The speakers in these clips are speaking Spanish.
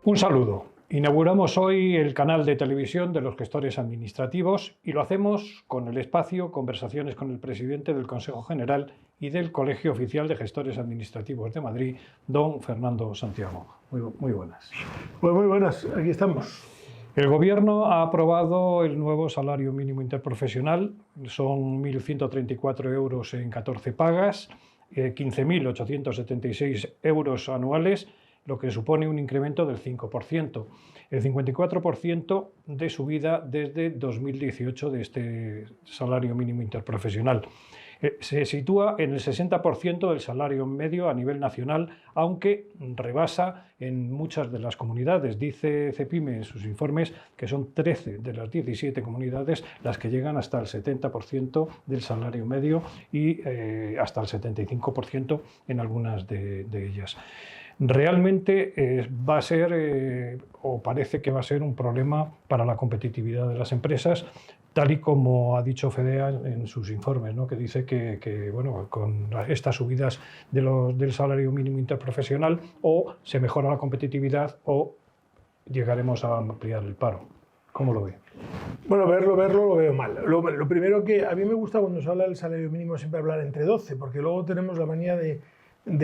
Un saludo. Inauguramos hoy el canal de televisión de los gestores administrativos y lo hacemos con el espacio Conversaciones con el presidente del Consejo General y del Colegio Oficial de Gestores Administrativos de Madrid, don Fernando Santiago. Muy buenas. Pues muy buenas, aquí estamos. El Gobierno ha aprobado el nuevo salario mínimo interprofesional, son 1.134 euros en 14 pagas, 15.876 euros anuales, lo que supone un incremento del 5%, el 54% de subida desde 2018 de este salario mínimo interprofesional. Se sitúa en el 60% del salario medio a nivel nacional, aunque rebasa en muchas de las comunidades. Dice Cepime en sus informes que son 13 de las 17 comunidades las que llegan hasta el 70% del salario medio y hasta el 75% en algunas de ellas. Realmente va a ser, o parece que va a ser, un problema para la competitividad de las empresas, tal y como ha dicho Fedea en sus informes, ¿no? Que dice que bueno, con estas subidas del salario mínimo interprofesional o se mejora la competitividad o llegaremos a ampliar el paro. ¿Cómo lo ve? Bueno, verlo lo veo mal. Lo primero que a mí me gusta cuando se habla del salario mínimo siempre hablar entre 12, porque luego tenemos la manía de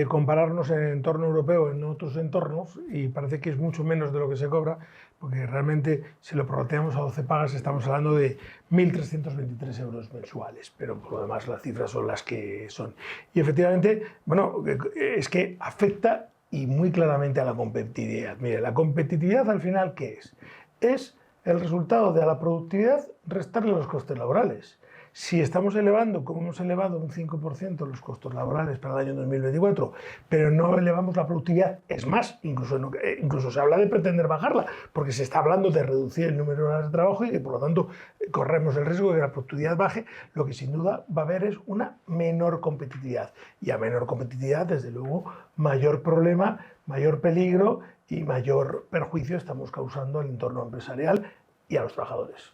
compararnos en el entorno europeo, en otros entornos, y parece que es mucho menos de lo que se cobra, porque realmente si lo prorrateamos a 12 pagas estamos hablando de 1.323 euros mensuales, pero por lo demás las cifras son las que son. Y efectivamente, bueno, es que afecta y muy claramente a la competitividad. Mire, la competitividad al final, ¿qué es? Es el resultado de la productividad restarle los costes laborales. Si estamos elevando, como hemos elevado un 5% los costos laborales para el año 2024, pero no elevamos la productividad, es más, incluso se habla de pretender bajarla, porque se está hablando de reducir el número de horas de trabajo y que por lo tanto corremos el riesgo de que la productividad baje, lo que sin duda va a haber es una menor competitividad. Y a menor competitividad, desde luego, mayor problema, mayor peligro y mayor perjuicio estamos causando al entorno empresarial y a los trabajadores.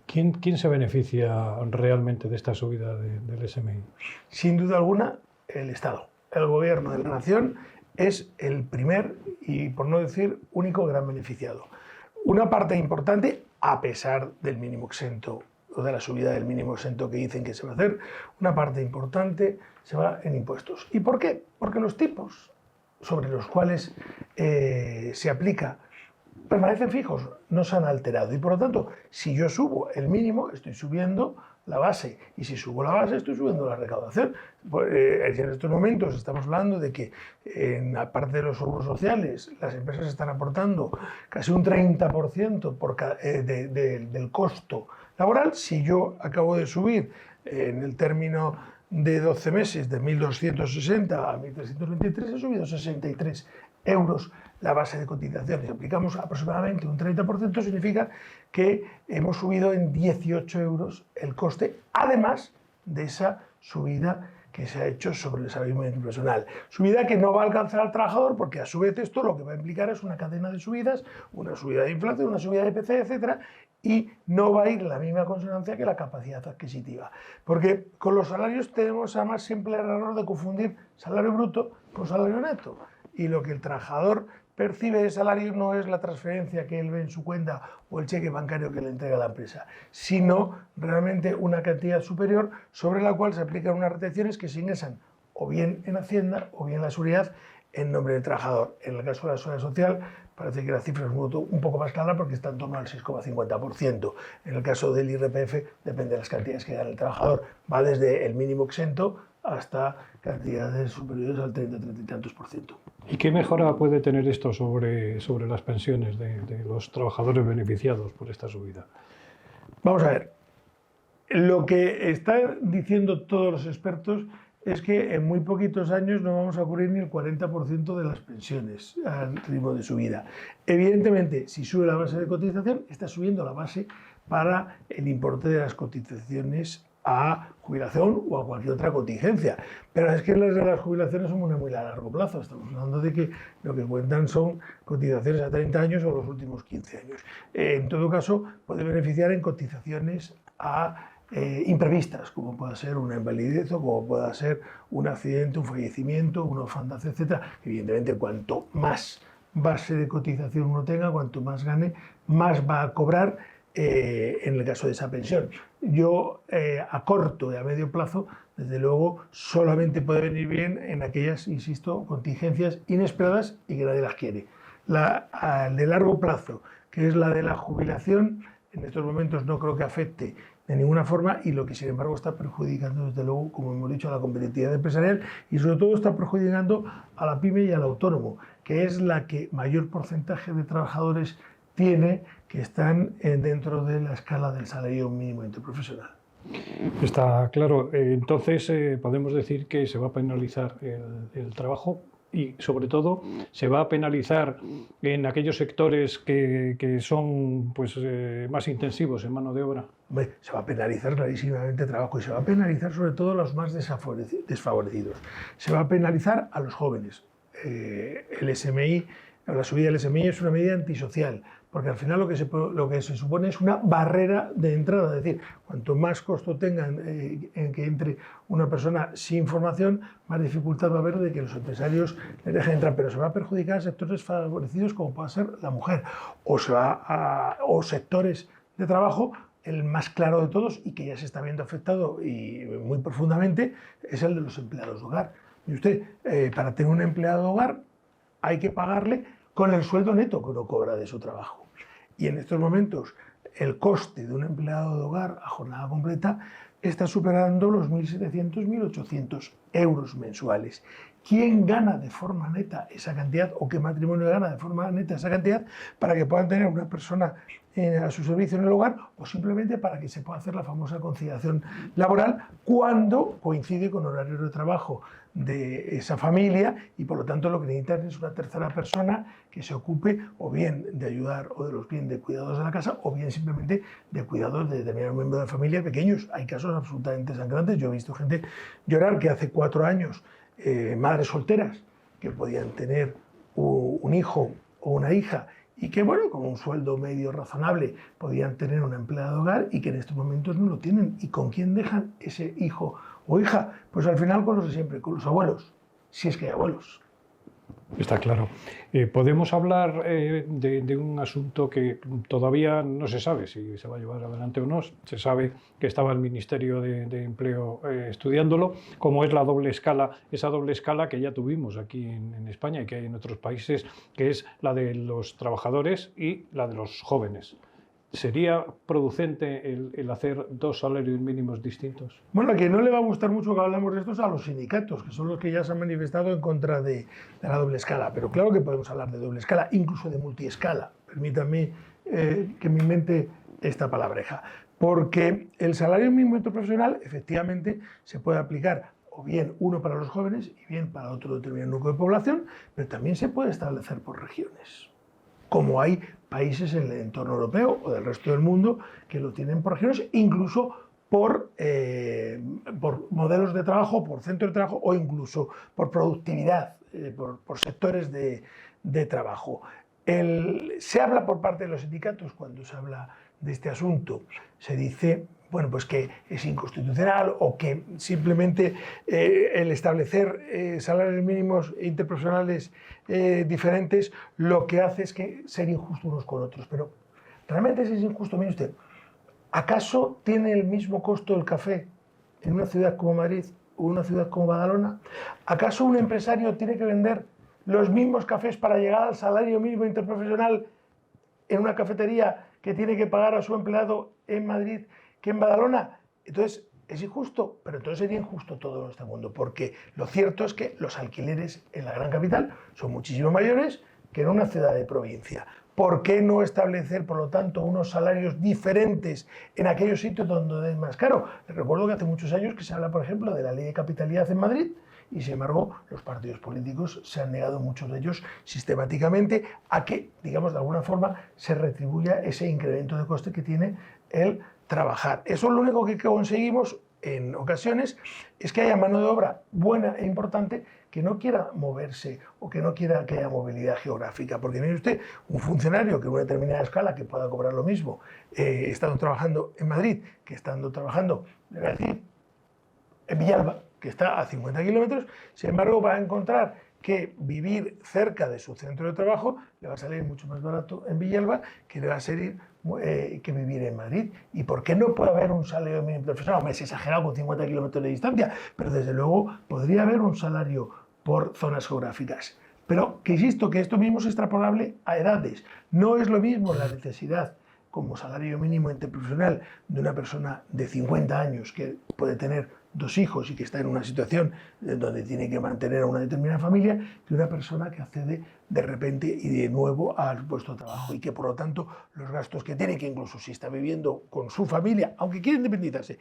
¿Quién se beneficia realmente de esta subida del SMI? Sin duda alguna, el Estado. El Gobierno de la Nación es el primer y, por no decir, único gran beneficiado. Una parte importante, a pesar del mínimo exento o de la subida del mínimo exento que dicen que se va a hacer, una parte importante se va en impuestos. ¿Y por qué? Porque los tipos sobre los cuales se aplica permanecen fijos, no se han alterado y por lo tanto, si yo subo el mínimo, estoy subiendo la base y si subo la base, estoy subiendo la recaudación. En estos momentos estamos hablando de que en la parte de los seguros sociales las empresas están aportando casi un 30% del costo laboral. Si yo acabo de subir en el término de 12 meses de 1.260 a 1.323, he subido 63 euros la base de cotización. Si aplicamos aproximadamente un 30%, significa que hemos subido en 18 euros el coste, además de esa subida que se ha hecho sobre el salario mínimo interprofesional. Subida que no va a alcanzar al trabajador porque a su vez esto lo que va a implicar es una cadena de subidas, una subida de inflación, una subida de IPC, etcétera, y no va a ir en la misma consonancia que la capacidad adquisitiva. Porque con los salarios tenemos además siempre el error de confundir salario bruto con salario neto. Y lo que el trabajador percibe de salario no es la transferencia que él ve en su cuenta o el cheque bancario que le entrega la empresa, sino realmente una cantidad superior sobre la cual se aplican unas retenciones que se ingresan o bien en Hacienda o bien en la seguridad en nombre del trabajador. En el caso de la seguridad social parece que la cifra es un poco más clara porque está en torno al 6,50%. En el caso del IRPF depende de las cantidades que gana el trabajador. Va desde el mínimo exento hasta cantidades superiores al 30 y tantos por ciento. ¿Y qué mejora puede tener esto sobre las pensiones de los trabajadores beneficiados por esta subida? Vamos a ver, lo que están diciendo todos los expertos es que en muy poquitos años no vamos a cubrir ni el 40% de las pensiones al ritmo de subida. Evidentemente, si sube la base de cotización, está subiendo la base para el importe de las cotizaciones a jubilación o a cualquier otra contingencia. Pero es que las jubilaciones son muy a largo plazo. Estamos hablando de que lo que cuentan son cotizaciones a 30 años o los últimos 15 años. En todo caso, puede beneficiar en cotizaciones a imprevistas, como pueda ser una invalidez o como pueda ser un accidente, un fallecimiento, una orfandad, etc. Evidentemente, cuanto más base de cotización uno tenga, cuanto más gane, más va a cobrar en el caso de esa pensión. Yo, a corto y a medio plazo, desde luego, solamente puede venir bien en aquellas, insisto, contingencias inesperadas y que nadie las quiere. La de largo plazo, que es la de la jubilación, en estos momentos no creo que afecte de ninguna forma, y lo que sin embargo está perjudicando, desde luego, como hemos dicho, a la competitividad empresarial, y sobre todo está perjudicando a la pyme y al autónomo, que es la que mayor porcentaje de trabajadores tiene que están dentro de la escala del salario mínimo interprofesional. Está claro. Entonces podemos decir que se va a penalizar el trabajo y, sobre todo, se va a penalizar en aquellos sectores que son pues, más intensivos en mano de obra. Se va a penalizar clarísimamente el trabajo y se va a penalizar sobre todo a los más desfavorecidos. Se va a penalizar a los jóvenes. El SMI, la subida del SMI es una medida antisocial, porque al final lo que se supone es una barrera de entrada, es decir, cuanto más costo tengan en que entre una persona sin formación, más dificultad va a haber de que los empresarios les dejen entrar, pero se va a perjudicar a sectores desfavorecidos como puede ser la mujer, o sectores de trabajo. El más claro de todos, y que ya se está viendo afectado y muy profundamente, es el de los empleados de hogar. Y usted, para tener un empleado de hogar, hay que pagarle con el sueldo neto que uno cobra de su trabajo. Y en estos momentos, el coste de un empleado de hogar a jornada completa está superando los 1.700, 1.800 euros mensuales. ¿Quién gana de forma neta esa cantidad, o qué matrimonio gana de forma neta esa cantidad para que puedan tener una persona a su servicio en el hogar, o simplemente para que se pueda hacer la famosa conciliación laboral cuando coincide con horarios de trabajo de esa familia, y por lo tanto lo que necesitan es una tercera persona que se ocupe o bien de ayudar o de los bien de cuidados de la casa, o bien simplemente de cuidados de determinados miembros de la familia pequeños? Hay casos absolutamente sangrantes. Yo he visto gente llorar que hace 4 años, madres solteras que podían tener un hijo o una hija y que, bueno, con un sueldo medio razonable podían tener una empleada de hogar, y que en estos momentos no lo tienen. ¿Y con quién dejan ese hijo o hija? Pues al final con los de siempre, con los abuelos, si es que hay abuelos. Está claro. Podemos hablar de un asunto que todavía no se sabe si se va a llevar adelante o no. Se sabe que estaba el Ministerio de Empleo estudiándolo, como es la doble escala, esa doble escala que ya tuvimos aquí en España y que hay en otros países, que es la de los trabajadores y la de los jóvenes. ¿Sería producente el hacer 2 salarios mínimos distintos? Bueno, a quien no le va a gustar mucho que hablamos de esto es a los sindicatos, que son los que ya se han manifestado en contra de la doble escala. Pero claro que podemos hablar de doble escala, incluso de multiescala. Permítanme que me invente esta palabreja. Porque el salario mínimo interprofesional efectivamente se puede aplicar o bien uno para los jóvenes y bien para otro determinado núcleo de población, pero también se puede establecer por regiones, como hay países en el entorno europeo o del resto del mundo que lo tienen por regiones, incluso por modelos de trabajo, por centros de trabajo, o incluso por productividad, por sectores de trabajo. Se habla por parte de los sindicatos, cuando se habla de este asunto, se dice, bueno, pues que es inconstitucional, o que simplemente el establecer salarios mínimos interprofesionales diferentes lo que hace es que ser injusto unos con otros. Pero realmente es injusto. Mire usted, ¿acaso tiene el mismo costo el café en una ciudad como Madrid o una ciudad como Badalona? ¿Acaso un empresario tiene que vender los mismos cafés para llegar al salario mínimo interprofesional en una cafetería que tiene que pagar a su empleado en Madrid que en Badalona? Entonces es injusto, pero entonces sería injusto todo en este mundo, porque lo cierto es que los alquileres en la gran capital son muchísimo mayores que en una ciudad de provincia. ¿Por qué no establecer, por lo tanto, unos salarios diferentes en aquellos sitios donde es más caro? Les recuerdo que hace muchos años que se habla, por ejemplo, de la ley de capitalidad en Madrid, y sin embargo los partidos políticos se han negado, muchos de ellos sistemáticamente, a que, digamos, de alguna forma se retribuya ese incremento de coste que tiene el trabajar. Eso es lo único que conseguimos en ocasiones, es que haya mano de obra buena e importante que no quiera moverse o que no quiera que haya movilidad geográfica. Porque mire usted, un funcionario que en una determinada escala que pueda cobrar lo mismo estando trabajando en Madrid que estando trabajando, le voy a decir, en Villalba, que está a 50 kilómetros, sin embargo va a encontrar que vivir cerca de su centro de trabajo le va a salir mucho más barato en Villalba que le va a salir que vivir en Madrid. ¿Y por qué no puede haber un salario mínimo interprofesional? Hombre, es exagerado con 50 kilómetros de distancia, pero desde luego podría haber un salario por zonas geográficas. Pero que insisto que esto mismo es extrapolable a edades. No es lo mismo la necesidad como salario mínimo interprofesional de una persona de 50 años que puede tener 2 hijos y que está en una situación donde tiene que mantener a una determinada familia, que una persona que accede de repente y de nuevo al puesto de trabajo y que por lo tanto los gastos que tiene, que incluso si está viviendo con su familia, aunque quiere independizarse,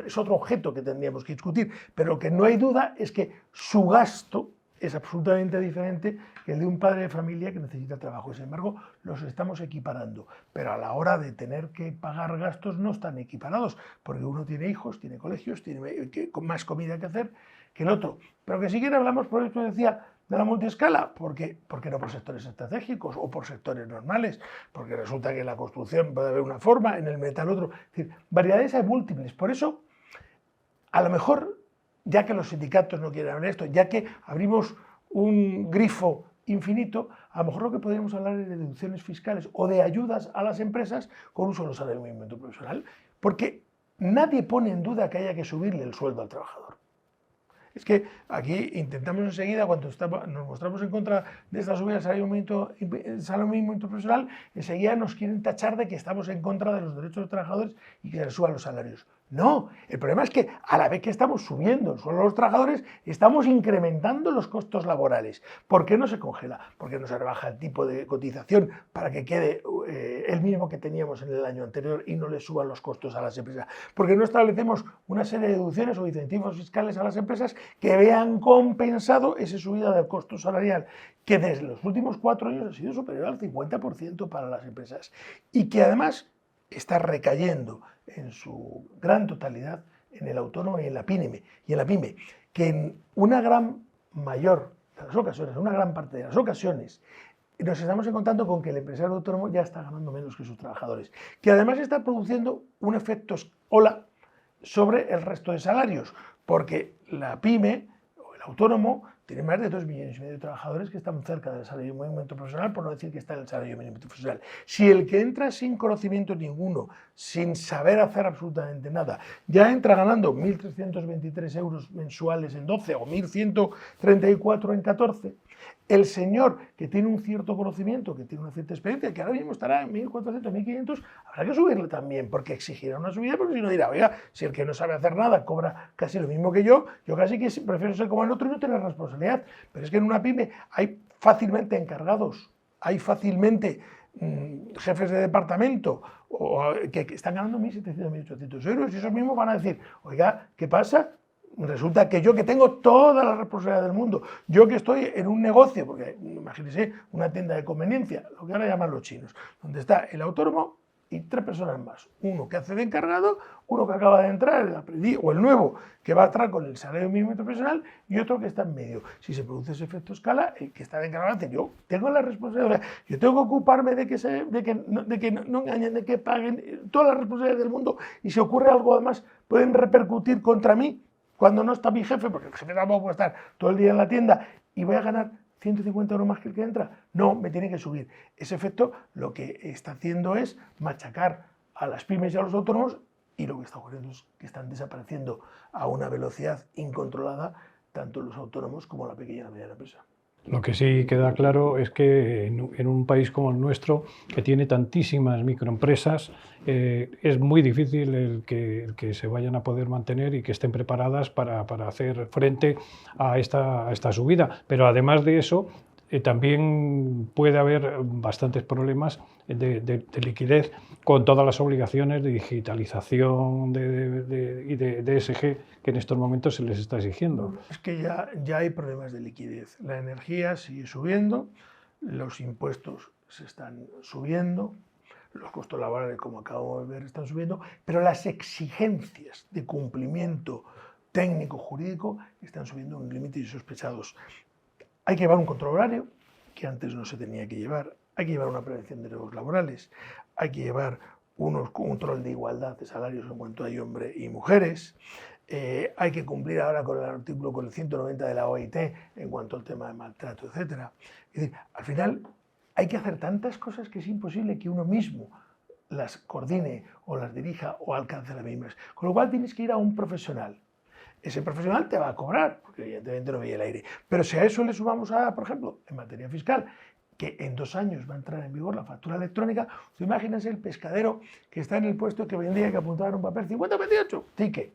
es otro objeto que tendríamos que discutir, pero lo que no hay duda es que su gasto es absolutamente diferente que el de un padre de familia que necesita trabajo. Sin embargo, los estamos equiparando, pero a la hora de tener que pagar gastos no están equiparados, porque uno tiene hijos, tiene colegios, tiene más comida que hacer que el otro. Pero que siquiera hablamos, por eso decía, de la multiescala, ¿por qué no por sectores estratégicos o por sectores normales? Porque resulta que en la construcción puede haber una forma, en el metal otro. Es decir, variedades hay múltiples. Por eso, a lo mejor, ya que los sindicatos no quieren hablar de esto, ya que abrimos un grifo infinito, a lo mejor lo que podríamos hablar es de deducciones fiscales o de ayudas a las empresas con un solo salario mínimo interprofesional, porque nadie pone en duda que haya que subirle el sueldo al trabajador. Es que aquí intentamos enseguida, cuando nos mostramos en contra de esta subida del salario mínimo interprofesional, enseguida nos quieren tachar de que estamos en contra de los derechos de los trabajadores y que se les suban los salarios. No, el problema es que a la vez que estamos subiendo el sueldo de los trabajadores, estamos incrementando los costos laborales. ¿Por qué no se congela? ¿Por qué no se rebaja el tipo de cotización para que quede el mismo que teníamos en el año anterior y no le suban los costos a las empresas? ¿Por qué no establecemos una serie de deducciones o incentivos fiscales a las empresas que vean compensado esa subida del costo salarial, que desde los últimos 4 años ha sido superior al 50% para las empresas y que además está recayendo en su gran totalidad en el autónomo y en la pyme, que en una gran mayor de las ocasiones, en una gran parte de las ocasiones, nos estamos encontrando con que el empresario autónomo ya está ganando menos que sus trabajadores, que además está produciendo un efecto ola sobre el resto de salarios, porque la pyme o el autónomo tiene más de 2,5 millones de trabajadores que están cerca del salario mínimo interprofesional, por no decir que está en el salario mínimo interprofesional. Si el que entra sin conocimiento ninguno, sin saber hacer absolutamente nada, ya entra ganando 1.323 euros mensuales en 12 o 1.134 en 14, el señor que tiene un cierto conocimiento, que tiene una cierta experiencia, que ahora mismo estará en 1.400, 1.500, habrá que subirle también, porque exigirá una subida, porque si no dirá, oiga, si el que no sabe hacer nada cobra casi lo mismo que yo casi que prefiero ser como el otro y no tener responsabilidad. Pero es que en una pyme hay fácilmente encargados, hay fácilmente jefes de departamento que están ganando 1.700, 1.800 euros y esos mismos van a decir, oiga, ¿qué pasa? Resulta que yo que tengo toda la responsabilidad del mundo, yo que estoy en un negocio, porque imagínense una tienda de conveniencia, lo que ahora llaman los chinos, donde está el autónomo y 3 personas más, uno que hace de encargado, uno que acaba de entrar, el aprendiz o el nuevo que va a entrar con el salario mínimo interprofesional y otro que está en medio. Si se produce ese efecto escala, el que está de encargado dice, yo tengo la responsabilidad, yo tengo que ocuparme de que no engañen, de que paguen todas las responsabilidades del mundo y si ocurre algo además pueden repercutir contra mí cuando no está mi jefe, porque el jefe tampoco puede estar todo el día en la tienda y voy a ganar 150 euros más que el que entra. No, me tiene que subir. Ese efecto lo que está haciendo es machacar a las pymes y a los autónomos y lo que está ocurriendo es que están desapareciendo a una velocidad incontrolada tanto los autónomos como la pequeña y la mediana empresa. Lo que sí queda claro es que en un país como el nuestro, que tiene tantísimas microempresas, es muy difícil el que se vayan a poder mantener y que estén preparadas para hacer frente a esta subida. Pero además de eso, también puede haber bastantes problemas de liquidez con todas las obligaciones de digitalización y de ESG que en estos momentos se les está exigiendo. Es que ya hay problemas de liquidez. La energía sigue subiendo, los impuestos se están subiendo, los costos laborales, como acabamos de ver, están subiendo, pero las exigencias de cumplimiento técnico-jurídico están subiendo a un límite insospechados. Hay que llevar un control horario, que antes no se tenía que llevar, hay que llevar una prevención de riesgos laborales, hay que llevar un control de igualdad de salarios en cuanto hay hombres y mujeres. Hay que cumplir ahora con el artículo, con el 190 de la OIT en cuanto al tema de maltrato, etc. Es decir, al final hay que hacer tantas cosas que es imposible que uno mismo las coordine o las dirija o alcance las mismas. Con lo cual tienes que ir a un profesional. Ese profesional te va a cobrar, porque evidentemente no veía el aire. Pero si a eso le sumamos, por ejemplo, en materia fiscal, que en 2 años va a entrar en vigor la factura electrónica, usted imagínese el pescadero que está en el puesto que vendía que apuntaba en un papel 50-28, ticket.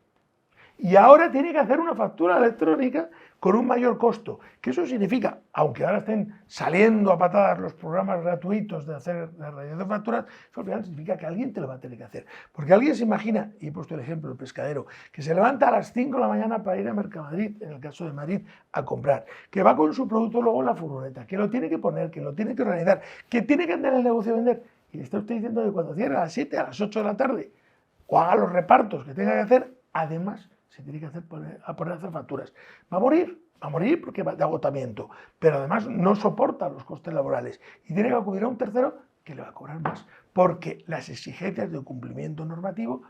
Y ahora tiene que hacer una factura electrónica con un mayor costo. Que eso significa, aunque ahora estén saliendo a patadas los programas gratuitos de hacer la realización de facturas, eso al final significa que alguien te lo va a tener que hacer. Porque alguien se imagina, y he puesto el ejemplo del pescadero, que se levanta a las 5 de la mañana para ir a Mercamadrid, en el caso de Madrid, a comprar, que va con su producto luego en la furgoneta, que lo tiene que poner, que lo tiene que organizar, que tiene que andar en el negocio a vender. Y le está usted diciendo que cuando cierre a las 7, a las 8 de la tarde, o haga los repartos que tenga que hacer, además se tiene que poner a hacer facturas. Va a morir porque va de agotamiento, pero además no soporta los costes laborales y tiene que acudir a un tercero que le va a cobrar más, porque las exigencias de cumplimiento normativo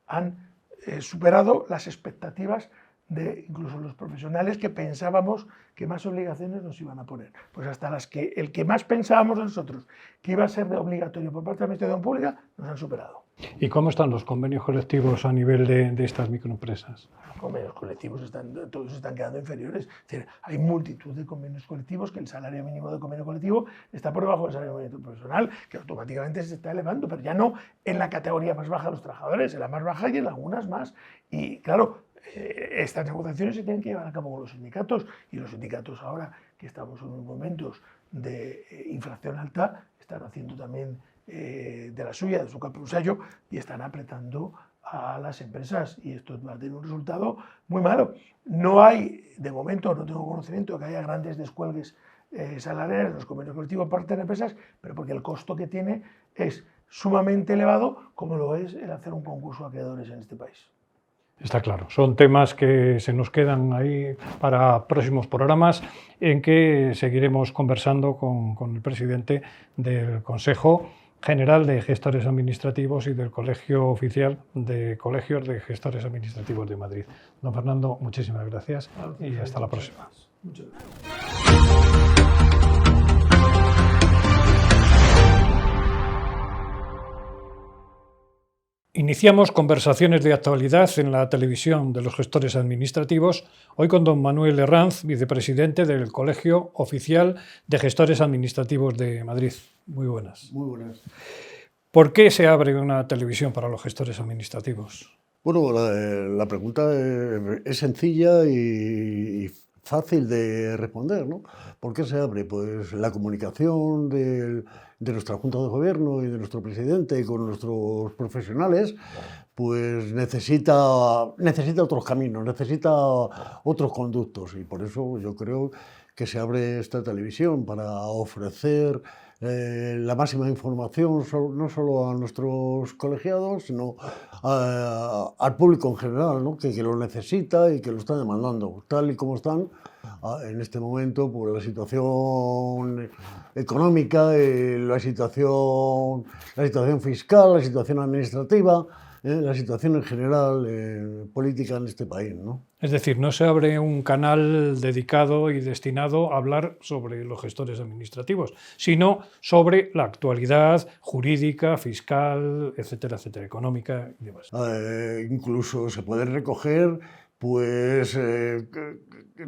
han superado las expectativas de incluso los profesionales que pensábamos que más obligaciones nos iban a poner. Pues hasta las que el que más pensábamos nosotros que iba a ser obligatorio por parte de la Administración Pública, nos han superado. ¿Y cómo están los convenios colectivos a nivel de estas microempresas? Los convenios colectivos todos están quedando inferiores. Es decir, hay multitud de convenios colectivos que el salario mínimo de convenio colectivo está por debajo del salario mínimo profesional, que automáticamente se está elevando, pero ya no en la categoría más baja de los trabajadores, en la más baja y en algunas más. Y claro, estas negociaciones se tienen que llevar a cabo con los sindicatos, y los sindicatos ahora que estamos en unos momentos de inflación alta están haciendo también de la suya, de su capulsayo, y están apretando a las empresas, y esto va a tener un resultado muy malo. No hay, de momento, no tengo conocimiento de que haya grandes descuelgues salariales en los convenios colectivos por parte de empresas, pero porque el costo que tiene es sumamente elevado, como lo es el hacer un concurso de acreedores en este país. Está claro, son temas que se nos quedan ahí para próximos programas en que seguiremos conversando con el presidente del Consejo General de Gestores Administrativos y del Colegio Oficial de Colegios de Gestores Administrativos de Madrid. Don Fernando, muchísimas gracias y hasta la próxima. Muchas gracias. Iniciamos conversaciones de actualidad en la televisión de los gestores administrativos, hoy con don Manuel Herranz, vicepresidente del Colegio Oficial de Gestores Administrativos de Madrid. Muy buenas. Muy buenas. ¿Por qué se abre una televisión para los gestores administrativos? Bueno, la pregunta es sencilla y fácil de responder, ¿no? ¿Por qué se abre? Pues la comunicación de nuestra Junta de Gobierno y de nuestro presidente con nuestros profesionales, pues necesita otros caminos, necesita otros conductos, y por eso yo creo que se abre esta televisión para ofrecer la máxima información, no solo a nuestros colegiados, sino al público en general, ¿no? que lo necesita y que lo está demandando, tal y como están en este momento, pues la situación económica, la situación fiscal, la situación administrativa, la situación en general política en este país, ¿no? Es decir, no se abre un canal dedicado y destinado a hablar sobre los gestores administrativos, sino sobre la actualidad jurídica, fiscal, etcétera, etcétera, económica y demás. Incluso se pueden recoger pues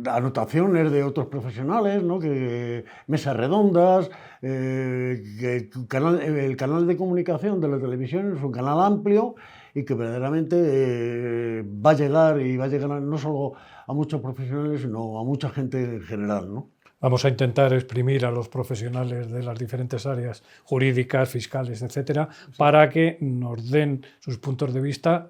anotaciones de otros profesionales, ¿no? Mesas redondas, que el canal de comunicación de la televisión es un canal amplio y que verdaderamente va a llegar no solo a muchos profesionales, sino a mucha gente en general, ¿no? Vamos a intentar exprimir a los profesionales de las diferentes áreas jurídicas, fiscales, etcétera, para que nos den sus puntos de vista,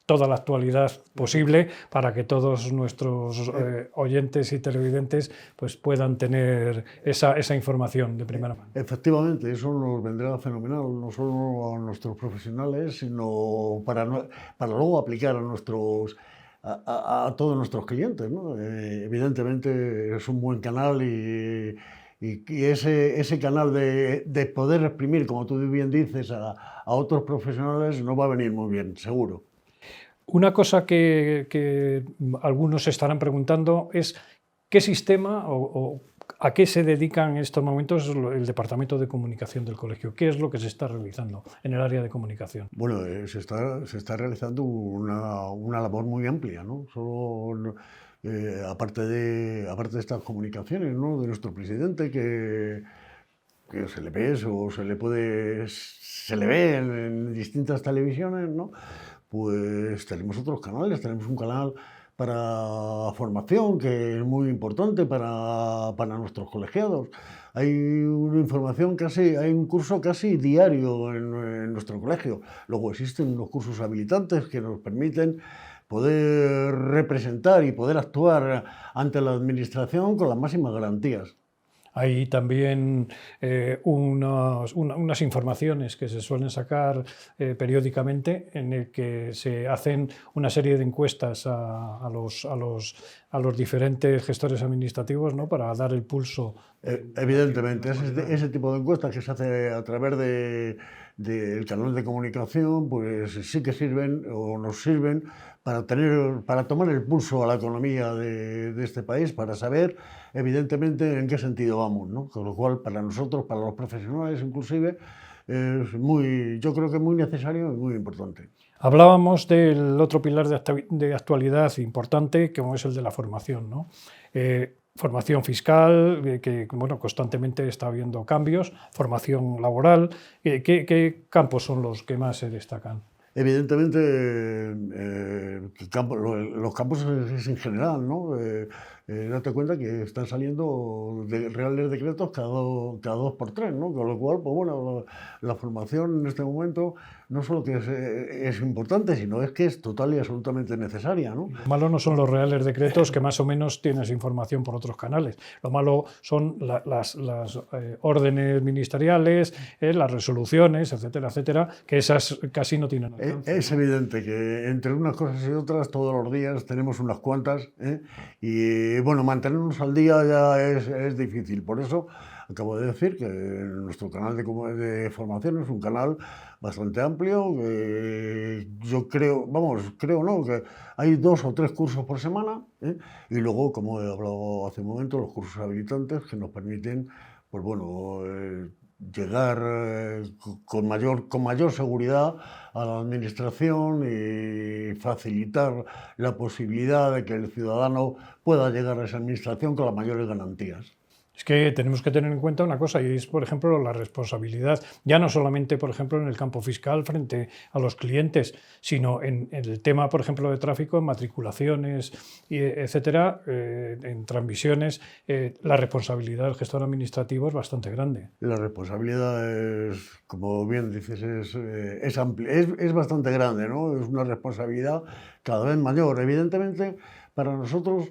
toda la actualidad posible, para que todos nuestros oyentes y televidentes pues puedan tener esa información de primera mano. Efectivamente, eso nos vendrá fenomenal, no solo a nuestros profesionales, sino para luego aplicar a todos nuestros clientes, ¿no? Evidentemente es un buen canal y y ese canal de poder exprimir, como tú bien dices, a otros profesionales no va a venir muy bien, seguro. Una cosa que algunos se estarán preguntando es qué sistema o a qué se dedican en estos momentos el Departamento de Comunicación del colegio. ¿Qué es lo que se está realizando en el área de comunicación? Bueno, se está realizando una labor muy amplia, ¿no? Aparte de estas comunicaciones, ¿no?, de nuestro presidente, que se le ve eso, se le ve en distintas televisiones, ¿no? Pues tenemos otros canales, tenemos un canal para formación que es muy importante para nuestros colegiados. Hay una información hay un curso casi diario en nuestro colegio. Luego existen unos cursos habilitantes que nos permiten poder representar y poder actuar ante la administración con las máximas garantías. Hay también unas informaciones que se suelen sacar periódicamente en el que se hacen una serie de encuestas a los diferentes gestores administrativos, ¿no?, para dar el pulso. Evidentemente, ese tipo de encuestas que se hace a través del canal de comunicación, pues sí que sirven o nos sirven para tomar el pulso a la economía de este país, para saber evidentemente en qué sentido vamos, ¿no? Con lo cual, para nosotros, para los profesionales inclusive, yo creo que es muy necesario y muy importante. Hablábamos del otro pilar de actualidad importante, como es el de la formación, ¿no? Formación fiscal, que bueno, constantemente está habiendo cambios, formación laboral. ¿Qué campos son los que más se destacan? Evidentemente, los campos es en general, ¿no? Date cuenta que están saliendo reales decretos cada dos por tres, ¿no? Con lo cual, pues bueno, la formación en este momento no solo que es importante, sino es que es total y absolutamente necesaria, ¿no? Lo malo no son los reales decretos, que más o menos tienes información por otros canales. Lo malo son las órdenes ministeriales, las resoluciones, etcétera, etcétera, que esas casi no tienen alcance. Es evidente que entre unas cosas y otras todos los días tenemos unas cuantas, y bueno, mantenernos al día ya es difícil. Por eso acabo de decir que nuestro canal de formación es un canal bastante amplio. Yo creo, no, que hay 2 o 3 cursos por semana, y luego, como he hablado hace un momento, los cursos habilitantes que nos permiten, pues bueno, llegar con mayor seguridad a la administración y facilitar la posibilidad de que el ciudadano pueda llegar a esa administración con las mayores garantías. Es que tenemos que tener en cuenta una cosa, y es, por ejemplo, la responsabilidad, ya no solamente, por ejemplo, en el campo fiscal frente a los clientes, sino en el tema, por ejemplo, de tráfico, en matriculaciones, etcétera, en transmisiones. La responsabilidad del gestor administrativo es bastante grande. La responsabilidad es, como bien dices, es amplia, es bastante grande, ¿no? Es una responsabilidad cada vez mayor. Evidentemente, para nosotros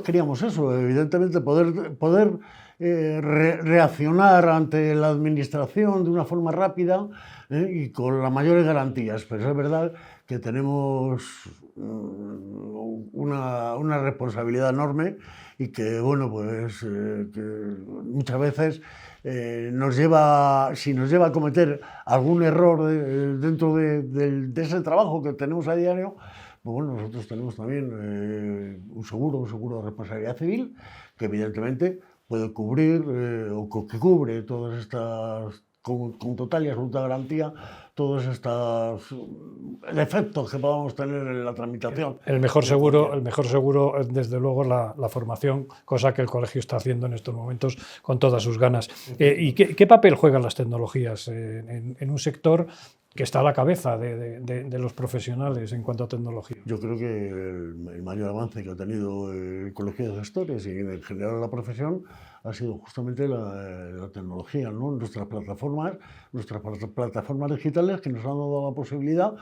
queríamos eso, evidentemente poder reaccionar ante la administración de una forma rápida, y con las mayores garantías, pero es verdad que tenemos una responsabilidad enorme y que, bueno, pues que muchas veces si nos lleva a cometer algún error dentro de ese trabajo que tenemos a diario. Bueno, nosotros tenemos también un seguro de responsabilidad civil que evidentemente puede cubrir o que cubre todas estas, con total y absoluta garantía, todos estos defectos que podamos tener en la tramitación. El mejor seguro es, desde luego, la formación, cosa que el colegio está haciendo en estos momentos con todas sus ganas. ¿Y qué papel juegan las tecnologías en un sector que está a la cabeza de los profesionales en cuanto a tecnología? Yo creo que el mayor avance que ha tenido el Colegio de Gestores y en general la profesión ha sido justamente la tecnología, ¿no? Nuestras plataformas digitales que nos han dado la posibilidad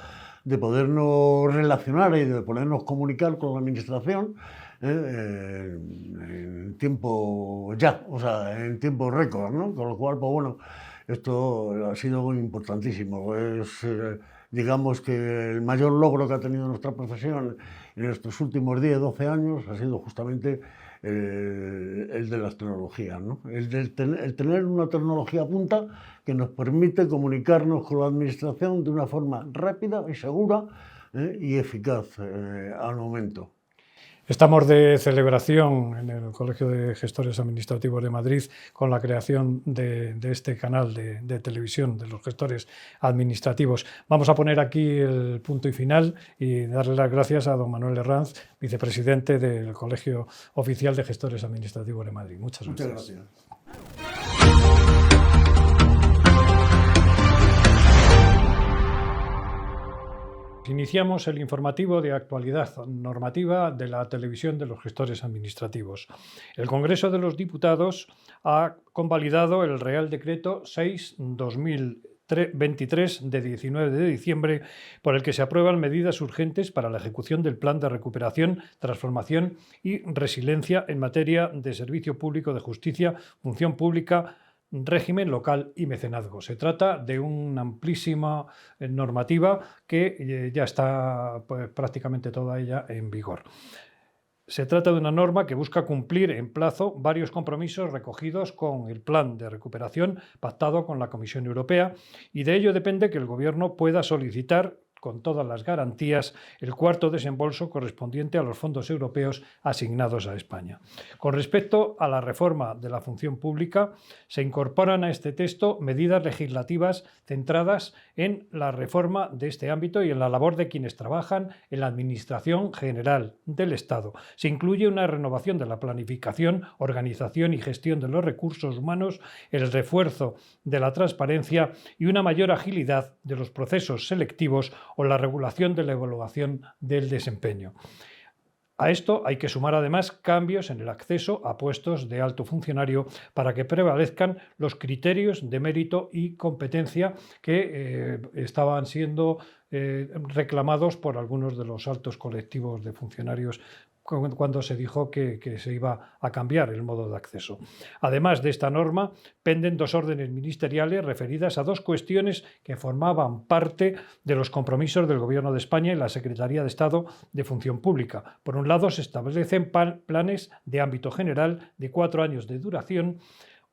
de podernos relacionar y de podernos comunicar con la administración en tiempo en tiempo récord, ¿no? Con lo cual, pues bueno, esto ha sido importantísimo. Digamos que el mayor logro que ha tenido nuestra profesión en estos últimos 10, 12 años ha sido justamente el de las tecnologías, ¿no? El tener una tecnología punta que nos permite comunicarnos con la administración de una forma rápida y segura y eficaz al momento. Estamos de celebración en el Colegio de Gestores Administrativos de Madrid con la creación de este canal de televisión de los gestores administrativos. Vamos a poner aquí el punto y final y darle las gracias a don Manuel Herranz, vicepresidente del Colegio Oficial de Gestores Administrativos de Madrid. Muchas gracias. Iniciamos el informativo de actualidad normativa de la televisión de los gestores administrativos. El Congreso de los Diputados ha convalidado el Real Decreto 6/2023 de 19 de diciembre por el que se aprueban medidas urgentes para la ejecución del Plan de Recuperación, Transformación y Resiliencia en materia de servicio público de justicia, función pública, régimen local y mecenazgo. Se trata de una amplísima normativa que ya está prácticamente toda ella en vigor. Se trata de una norma que busca cumplir en plazo varios compromisos recogidos con el Plan de Recuperación pactado con la Comisión Europea y de ello depende que el Gobierno pueda solicitar con todas las garantías el cuarto desembolso correspondiente a los fondos europeos asignados a España. Con respecto a la reforma de la función pública, se incorporan a este texto medidas legislativas centradas en la reforma de este ámbito y en la labor de quienes trabajan en la Administración General del Estado. Se incluye una renovación de la planificación, organización y gestión de los recursos humanos, el refuerzo de la transparencia y una mayor agilidad de los procesos selectivos o la regulación de la evaluación del desempeño. A esto hay que sumar además cambios en el acceso a puestos de alto funcionario para que prevalezcan los criterios de mérito y competencia que estaban siendo reclamados por algunos de los altos colectivos de funcionarios cuando se dijo que se iba a cambiar el modo de acceso. Además de esta norma, penden dos órdenes ministeriales referidas a dos cuestiones que formaban parte de los compromisos del Gobierno de España y la Secretaría de Estado de Función Pública. Por un lado, se establecen planes de ámbito general de 4 años de duración,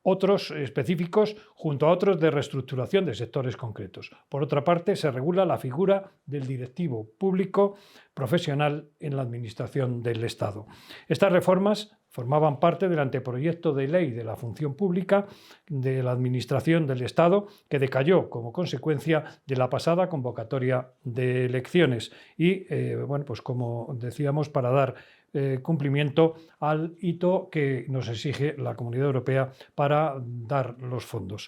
otros específicos junto a otros de reestructuración de sectores concretos. Por otra parte, se regula la figura del directivo público profesional en la Administración del Estado. Estas reformas formaban parte del anteproyecto de ley de la función pública de la Administración del Estado que decayó como consecuencia de la pasada convocatoria de elecciones y, pues como decíamos, para dar cumplimiento al hito que nos exige la Comunidad Europea para dar los fondos.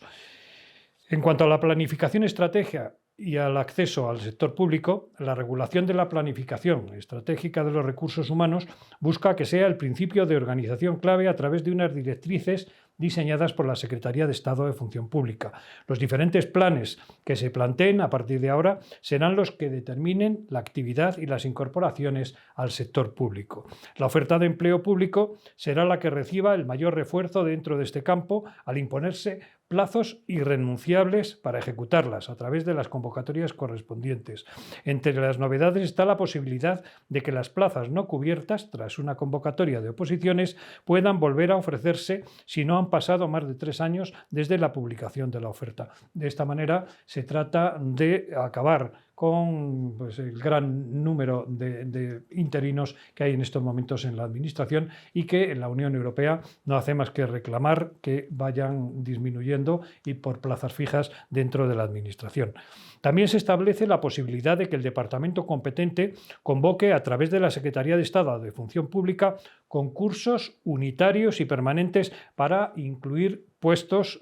En cuanto a la planificación estratégica y al acceso al sector público, la regulación de la planificación estratégica de los recursos humanos busca que sea el principio de organización clave a través de unas directrices diseñadas por la Secretaría de Estado de Función Pública. Los diferentes planes que se planteen a partir de ahora serán los que determinen la actividad y las incorporaciones al sector público. La oferta de empleo público será la que reciba el mayor refuerzo dentro de este campo al imponerse plazos irrenunciables para ejecutarlas a través de las convocatorias correspondientes. Entre las novedades está la posibilidad de que las plazas no cubiertas tras una convocatoria de oposiciones puedan volver a ofrecerse si no han pasado más de 3 años desde la publicación de la oferta. De esta manera se trata de acabar con el gran número de interinos que hay en estos momentos en la Administración y que en la Unión Europea no hace más que reclamar que vayan disminuyendo y por plazas fijas dentro de la Administración. También se establece la posibilidad de que el departamento competente convoque a través de la Secretaría de Estado de Función Pública concursos unitarios y permanentes para incluir puestos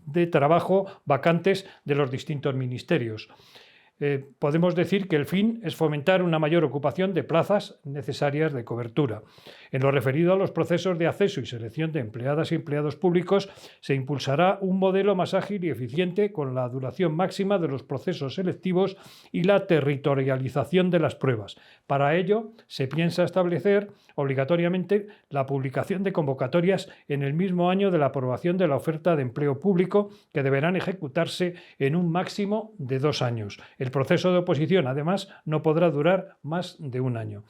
de trabajo vacantes de los distintos ministerios. Podemos decir que el fin es fomentar una mayor ocupación de plazas necesarias de cobertura. En lo referido a los procesos de acceso y selección de empleadas y empleados públicos, se impulsará un modelo más ágil y eficiente con la duración máxima de los procesos selectivos y la territorialización de las pruebas. Para ello, se piensa establecer obligatoriamente la publicación de convocatorias en el mismo año de la aprobación de la oferta de empleo público, que deberán ejecutarse en un máximo de 2 años. El proceso de oposición, además, no podrá durar más de 1 año.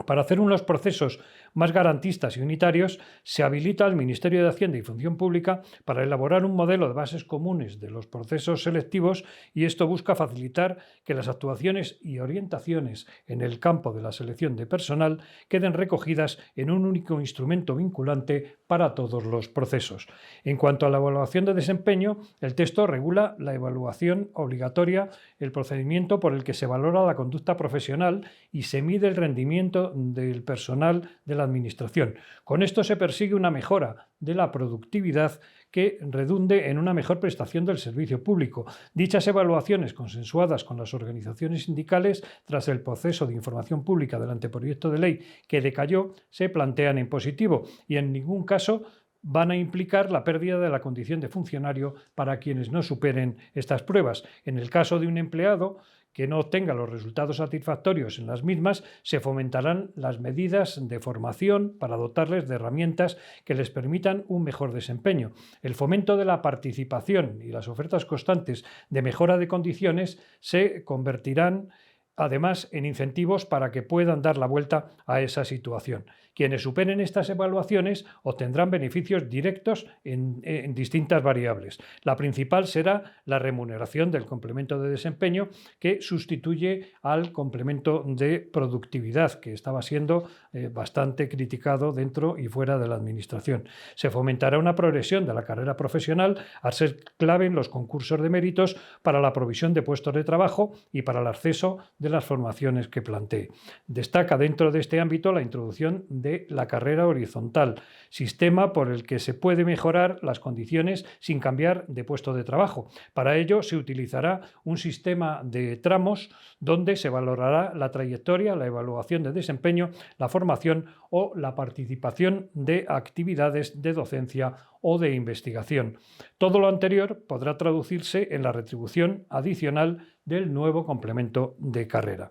Para hacer unos procesos más garantistas y unitarios, se habilita al Ministerio de Hacienda y Función Pública para elaborar un modelo de bases comunes de los procesos selectivos, y esto busca facilitar que las actuaciones y orientaciones en el campo de la selección de personal queden recogidas en un único instrumento vinculante para todos los procesos. En cuanto a la evaluación de desempeño, el texto regula la evaluación obligatoria, el procedimiento por el que se valora la conducta profesional y se mide el rendimiento del personal de la Administración. Con esto se persigue una mejora de la productividad que redunde en una mejor prestación del servicio público. Dichas evaluaciones, consensuadas con las organizaciones sindicales tras el proceso de información pública del anteproyecto de ley que decayó, se plantean en positivo y en ningún caso van a implicar la pérdida de la condición de funcionario para quienes no superen estas pruebas. En el caso de un empleado que no obtenga los resultados satisfactorios en las mismas, se fomentarán las medidas de formación para dotarles de herramientas que les permitan un mejor desempeño. El fomento de la participación y las ofertas constantes de mejora de condiciones se convertirán además en incentivos para que puedan dar la vuelta a esa situación. Quienes superen estas evaluaciones obtendrán beneficios directos en distintas variables. La principal será la remuneración del complemento de desempeño, que sustituye al complemento de productividad, que estaba siendo bastante criticado dentro y fuera de la Administración. Se fomentará una progresión de la carrera profesional al ser clave en los concursos de méritos para la provisión de puestos de trabajo y para el acceso de las formaciones que plantee. Destaca dentro de este ámbito la introducción de la carrera horizontal, sistema por el que se puede mejorar las condiciones sin cambiar de puesto de trabajo. Para ello se utilizará un sistema de tramos donde se valorará la trayectoria, la evaluación de desempeño, la formación o la participación de actividades de docencia o de investigación. Todo lo anterior podrá traducirse en la retribución adicional del nuevo complemento de carrera.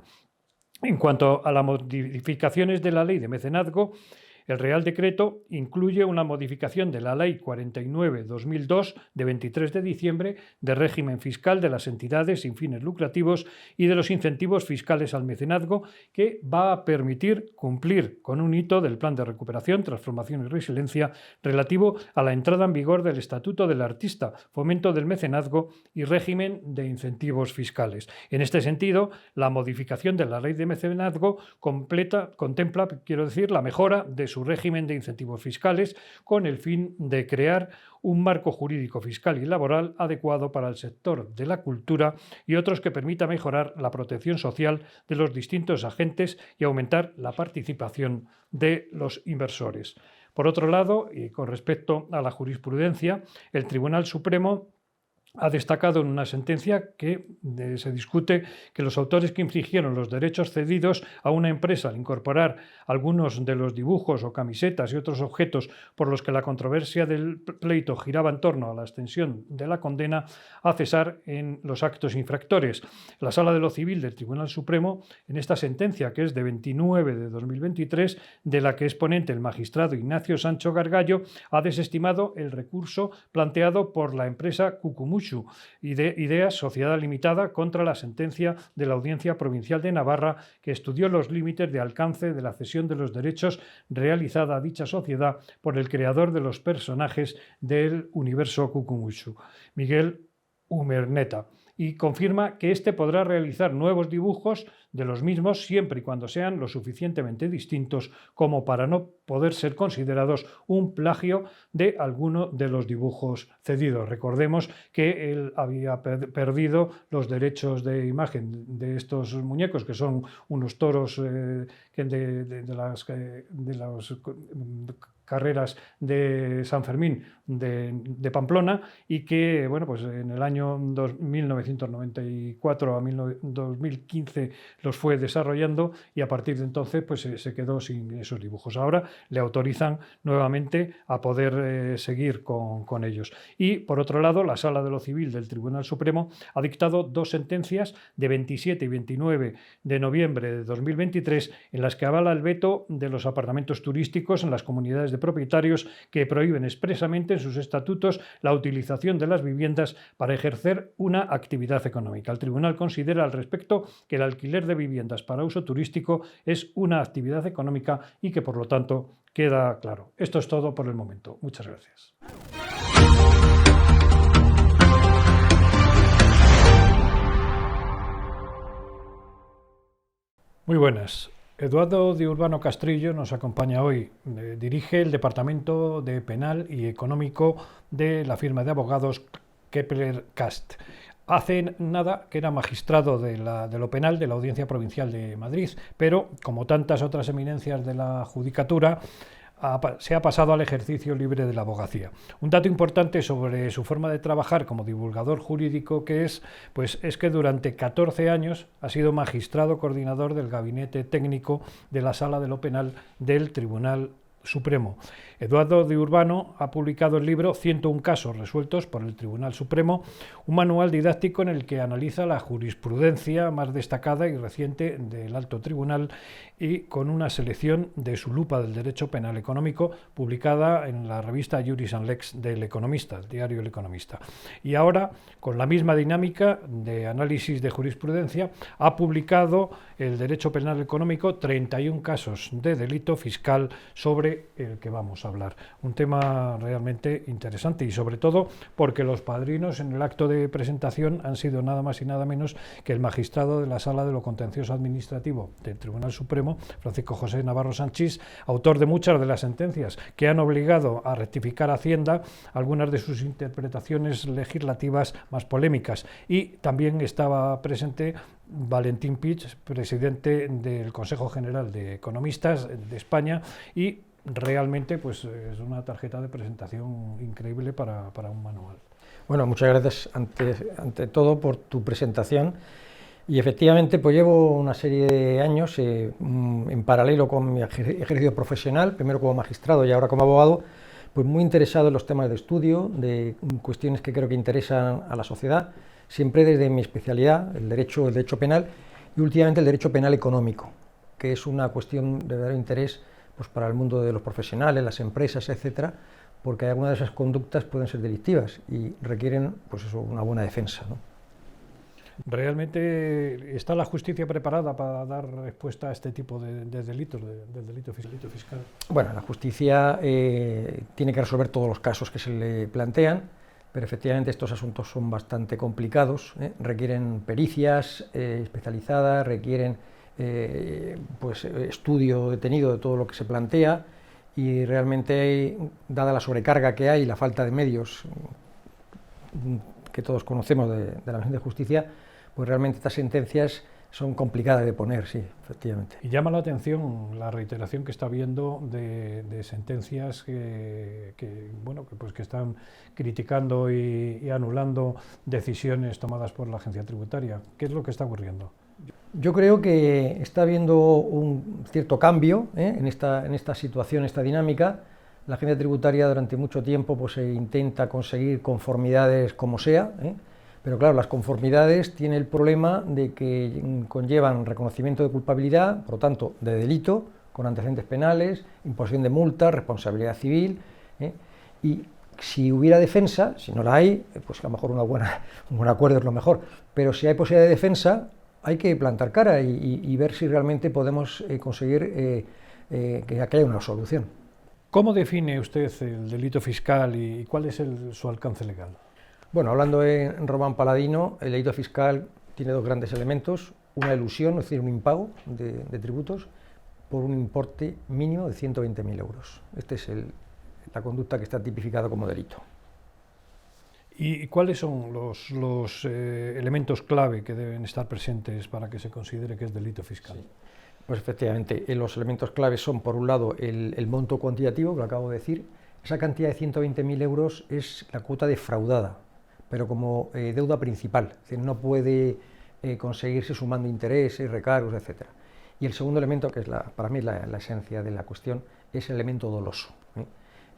En cuanto a las modificaciones de la Ley de Mecenazgo, el Real Decreto incluye una modificación de la Ley 49/2002 de 23 de diciembre de régimen fiscal de las entidades sin fines lucrativos y de los incentivos fiscales al mecenazgo, que va a permitir cumplir con un hito del Plan de Recuperación, Transformación y Resiliencia relativo a la entrada en vigor del Estatuto del Artista, fomento del mecenazgo y régimen de incentivos fiscales. En este sentido, la modificación de la Ley de Mecenazgo contempla, la mejora de su régimen de incentivos fiscales con el fin de crear un marco jurídico fiscal y laboral adecuado para el sector de la cultura y otros que permita mejorar la protección social de los distintos agentes y aumentar la participación de los inversores. Por otro lado, y con respecto a la jurisprudencia, el Tribunal Supremo ha destacado en una sentencia que se discute que los autores que infringieron los derechos cedidos a una empresa al incorporar algunos de los dibujos o camisetas y otros objetos por los que la controversia del pleito giraba en torno a la extensión de la condena a cesar en los actos infractores. La Sala de lo Civil del Tribunal Supremo, en esta sentencia, que es de 29 de 2023, de la que es ponente el magistrado Ignacio Sancho Gargallo, ha desestimado el recurso planteado por la empresa Cucumuchu Ideas Sociedad Limitada contra la sentencia de la Audiencia Provincial de Navarra, que estudió los límites de alcance de la cesión de los derechos realizada a dicha sociedad por el creador de los personajes del universo Cucumuchu, Miguel Umerneta, y confirma que éste podrá realizar nuevos dibujos de los mismos siempre y cuando sean lo suficientemente distintos como para no poder ser considerados un plagio de alguno de los dibujos cedidos. Recordemos que él había perdido los derechos de imagen de estos muñecos, que son unos toros de las carreras de San Fermín de Pamplona, y que pues en el año 1994 a 2015 los fue desarrollando, y a partir de entonces pues se quedó sin esos dibujos. Ahora le autorizan nuevamente a poder seguir con ellos. Y por otro lado, la Sala de lo Civil del Tribunal Supremo ha dictado dos sentencias de 27 y 29 de noviembre de 2023 en las que avala el veto de los apartamentos turísticos en las comunidades de propietarios, que prohíben expresamente expresamente en sus estatutos la utilización de las viviendas para ejercer una actividad económica. El Tribunal considera al respecto que el alquiler de viviendas para uso turístico es una actividad económica y que, por lo tanto, queda claro. Esto es todo por el momento. Muchas gracias. Muy buenas. Eduardo de Urbano Castrillo nos acompaña hoy. Dirige el Departamento de Penal y Económico de la firma de abogados Kepler Cast. Hace nada que era magistrado de lo penal de la Audiencia Provincial de Madrid, pero como tantas otras eminencias de la judicatura, se ha pasado al ejercicio libre de la abogacía. Un dato importante sobre su forma de trabajar como divulgador jurídico pues es que durante 14 años ha sido magistrado coordinador del Gabinete Técnico de la Sala de lo Penal del Tribunal Supremo. Eduardo de Urbano ha publicado el libro 101 casos resueltos por el Tribunal Supremo, un manual didáctico en el que analiza la jurisprudencia más destacada y reciente del Alto Tribunal y con una selección de su lupa del derecho penal económico publicada en la revista Juris and Lex del Economista, el diario El Economista. Y ahora, con la misma dinámica de análisis de jurisprudencia, ha publicado el derecho penal económico 31 casos de delito fiscal sobre el que vamos a hablar. Un tema realmente interesante y sobre todo porque los padrinos en el acto de presentación han sido nada más y nada menos que el magistrado de la Sala de lo Contencioso Administrativo del Tribunal Supremo, Francisco José Navarro Sanchís, autor de muchas de las sentencias que han obligado a rectificar Hacienda algunas de sus interpretaciones legislativas más polémicas. Y también estaba presente Valentín Pich, presidente del Consejo General de Economistas de España, y realmente pues es una tarjeta de presentación increíble para un manual. Bueno, muchas gracias ante todo por tu presentación. Y efectivamente pues llevo una serie de años en paralelo con mi ejercicio profesional, primero como magistrado y ahora como abogado, pues muy interesado en los temas de estudio, de cuestiones que creo que interesan a la sociedad, siempre desde mi especialidad, el derecho penal y últimamente el derecho penal económico, que es una cuestión de verdadero interés pues para el mundo de los profesionales, las empresas, etcétera, porque algunas de esas conductas pueden ser delictivas y requieren pues eso, una buena defensa, ¿no? ¿Realmente está la justicia preparada para dar respuesta a este tipo de delitos, del delito fiscal? Bueno, la justicia tiene que resolver todos los casos que se le plantean, pero efectivamente estos asuntos son bastante complicados, requieren pericias especializadas, requieren pues estudio detenido de todo lo que se plantea y realmente, dada la sobrecarga que hay y la falta de medios que todos conocemos de la Administración de Justicia, pues realmente estas sentencias son complicadas de poner, sí, efectivamente. Y llama la atención la reiteración que está habiendo de sentencias que están criticando y anulando decisiones tomadas por la agencia tributaria. ¿Qué es lo que está ocurriendo? Yo creo que está habiendo un cierto cambio en esta situación, esta dinámica. La agencia tributaria durante mucho tiempo pues, intenta conseguir conformidades como sea, pero claro, las conformidades tienen el problema de que conllevan reconocimiento de culpabilidad, por lo tanto, de delito, con antecedentes penales, imposición de multas, responsabilidad civil, y si hubiera defensa, si no la hay, pues a lo mejor un buen acuerdo es lo mejor, pero si hay posibilidad de defensa, hay que plantar cara y ver si realmente podemos conseguir que haya una solución. ¿Cómo define usted el delito fiscal y cuál es su alcance legal? Bueno, hablando en Román Paladino, el delito fiscal tiene dos grandes elementos: una elusión, es decir, un impago de tributos por un importe mínimo de 120.000 euros. Esta es la conducta que está tipificada como delito. ¿Y cuáles son los elementos clave que deben estar presentes para que se considere que es delito fiscal? Sí. Pues efectivamente, los elementos claves son, por un lado, el monto cuantitativo, que lo acabo de decir. Esa cantidad de 120.000 euros es la cuota defraudada, pero como deuda principal, es decir, no puede conseguirse sumando intereses, recargos, etc. Y el segundo elemento, que es para mí la esencia de la cuestión, es el elemento doloso.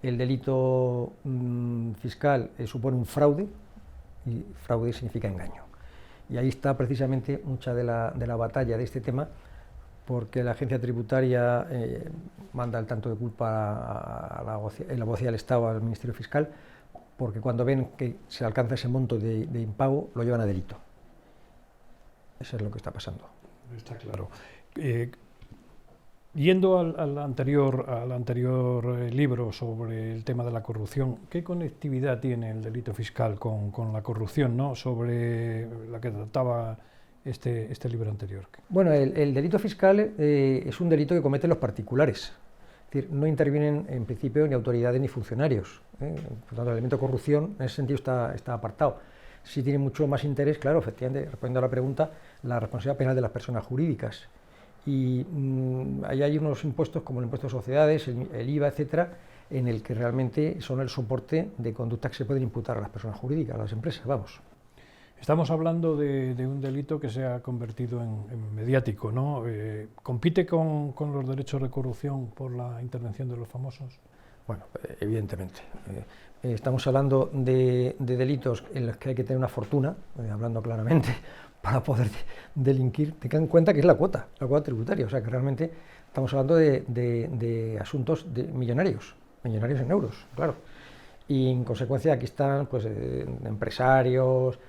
El delito fiscal supone un fraude, y fraude significa engaño. Y ahí está precisamente mucha de la batalla de este tema, porque la agencia tributaria manda el tanto de culpa a la abogacía del Estado, al Ministerio Fiscal, porque cuando ven que se alcanza ese monto de impago, lo llevan a delito. Eso es lo que está pasando. Está claro. Yendo al anterior libro sobre el tema de la corrupción, ¿qué conectividad tiene el delito fiscal con la corrupción, ¿no?, sobre la que trataba este libro anterior? Bueno, el delito fiscal es un delito que cometen los particulares. Es decir, no intervienen en principio ni autoridades ni funcionarios. Por lo tanto, el elemento de corrupción en ese sentido está apartado. Sí tiene mucho más interés, claro, efectivamente, respondiendo a la pregunta, la responsabilidad penal de las personas jurídicas. Y ahí hay unos impuestos como el impuesto de sociedades, el IVA, etcétera, en el que realmente son el soporte de conductas que se pueden imputar a las personas jurídicas, a las empresas, vamos. Estamos hablando de un delito que se ha convertido en mediático, ¿no? ¿Compite con los derechos de corrupción por la intervención de los famosos? Bueno, evidentemente. Estamos hablando de delitos en los que hay que tener una fortuna, hablando claramente, para poder delinquir. Tengan en cuenta que es la cuota tributaria, o sea que realmente estamos hablando de asuntos millonarios en euros, claro. Y en consecuencia aquí están pues, empresarios,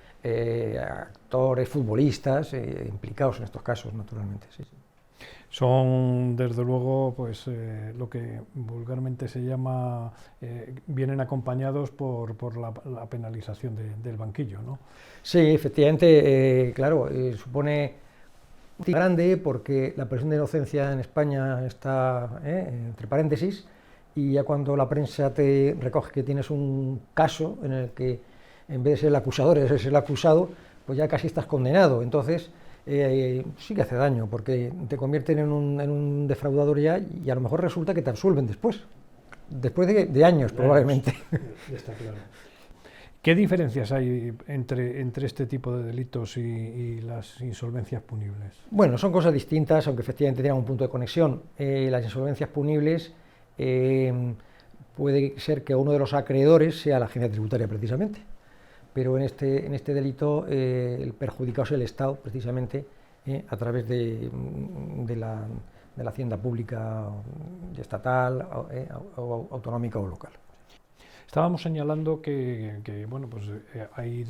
actores, futbolistas implicados en estos casos, naturalmente. Sí, sí. Son, desde luego, pues lo que vulgarmente se llama, vienen acompañados por la penalización del banquillo, ¿no? Sí, efectivamente, claro, supone un grande porque la presunción de inocencia en España está entre paréntesis, y ya cuando la prensa te recoge que tienes un caso en el que en vez de ser el acusador eres el acusado, pues ya casi estás condenado. Entonces sí que hace daño, porque te convierten en un defraudador ya, y a lo mejor resulta que te absuelven después de años probablemente. Está claro. ¿Qué diferencias hay entre este tipo de delitos y las insolvencias punibles? Bueno, son cosas distintas, aunque efectivamente tienen un punto de conexión. Las insolvencias punibles puede ser que uno de los acreedores sea la agencia tributaria precisamente, pero en este delito el perjudicado es el Estado precisamente a través de la hacienda pública estatal, o autonómica o local. Estábamos señalando que bueno, pues, hay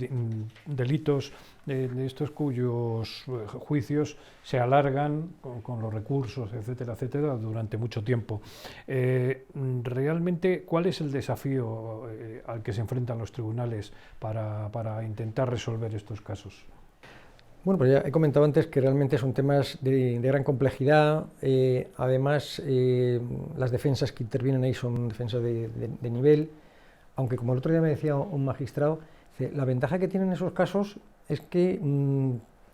delitos de estos cuyos juicios se alargan con los recursos, etcétera, etcétera, durante mucho tiempo. Realmente, ¿cuál es el desafío al que se enfrentan los tribunales para intentar resolver estos casos? Bueno, pues ya he comentado antes que realmente son temas de gran complejidad. Además, las defensas que intervienen ahí son defensas de nivel. Aunque, como el otro día me decía un magistrado, la ventaja que tienen esos casos es que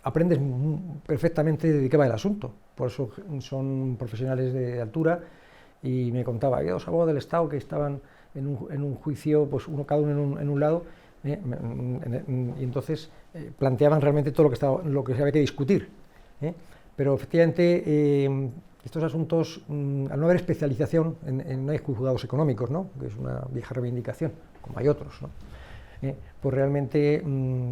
aprendes perfectamente de qué va el asunto. Por eso son profesionales de altura, y me contaba, había dos abogados del Estado que estaban en un juicio, pues cada uno en un lado, y entonces planteaban realmente todo lo que había que discutir. Pero efectivamente estos asuntos, al no haber especialización, no hay juzgados económicos, ¿no?, que es una vieja reivindicación, como hay otros, ¿no?, pues realmente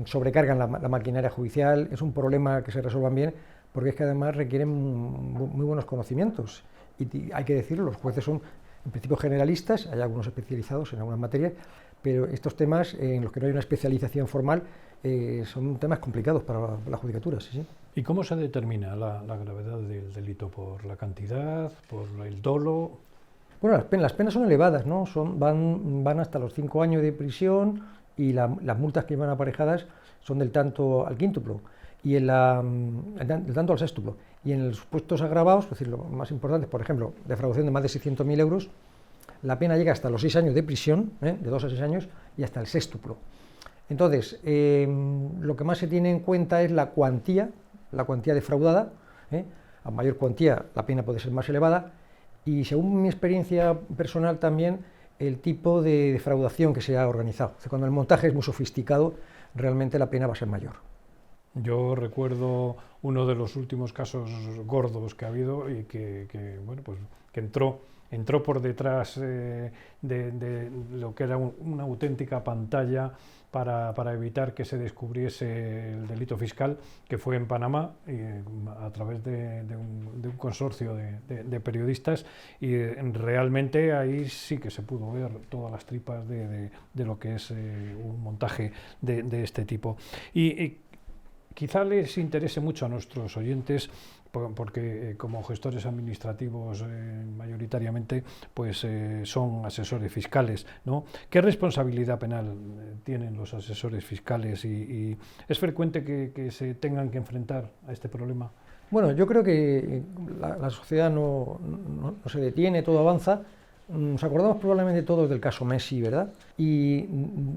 sobrecargan la maquinaria judicial. Es un problema que se resuelvan bien, porque es que además requieren muy buenos conocimientos. Y hay que decirlo, los jueces son en principio generalistas, hay algunos especializados en algunas materias, pero estos temas en los que no hay una especialización formal son temas complicados para la judicatura. Sí, sí. ¿Y cómo se determina la gravedad del delito? ¿Por la cantidad? ¿Por el dolo? Bueno, las penas son elevadas, ¿no? Van hasta los 5 años de prisión, y las multas que van aparejadas son del tanto al quíntuplo, y del tanto al sextuplo. Y en los supuestos agravados, es decir, lo más importante, por ejemplo, defraudación de más de 600.000 euros, la pena llega hasta los 6 años de prisión, de 2 a 6 años, y hasta el sextuplo. Entonces, lo que más se tiene en cuenta es la cuantía defraudada. A mayor cuantía, la pena puede ser más elevada, y según mi experiencia personal también, el tipo de defraudación que se ha organizado. O sea, cuando el montaje es muy sofisticado, realmente la pena va a ser mayor. Yo recuerdo uno de los últimos casos gordos que ha habido, y que entró entró por detrás de lo que era una auténtica pantalla para evitar que se descubriese el delito fiscal, que fue en Panamá, a través de un consorcio de periodistas, y realmente ahí sí que se pudo ver todas las tripas de lo que es un montaje de este tipo. Y quizá les interese mucho a nuestros oyentes, porque como gestores administrativos mayoritariamente pues son asesores fiscales, ¿no? ¿Qué responsabilidad penal tienen los asesores fiscales y es frecuente que se tengan que enfrentar a este problema? Bueno, yo creo que la sociedad no se detiene, todo avanza. Nos acordamos probablemente todos del caso Messi, ¿verdad? Y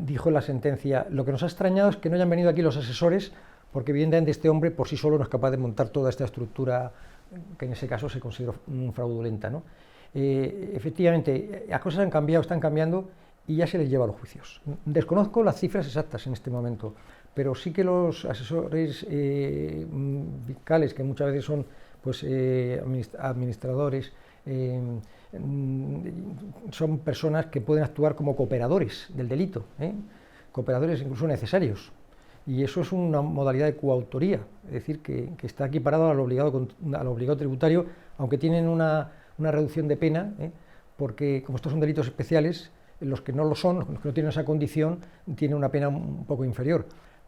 dijo la sentencia, lo que nos ha extrañado es que no hayan venido aquí los asesores, porque evidentemente este hombre por sí solo no es capaz de montar toda esta estructura que en ese caso se consideró fraudulenta, ¿no? Efectivamente, las cosas han cambiado, están cambiando y ya se les lleva a los juicios. Desconozco las cifras exactas en este momento, pero sí que los asesores fiscales, que muchas veces son pues, administradores, son personas que pueden actuar como cooperadores del delito, cooperadores incluso necesarios. Y eso es una modalidad de coautoría, es decir, que está equiparado al obligado tributario, aunque tienen una reducción de pena, porque como estos son delitos especiales, los que no lo son, los que no tienen esa condición, tienen una pena un poco inferior.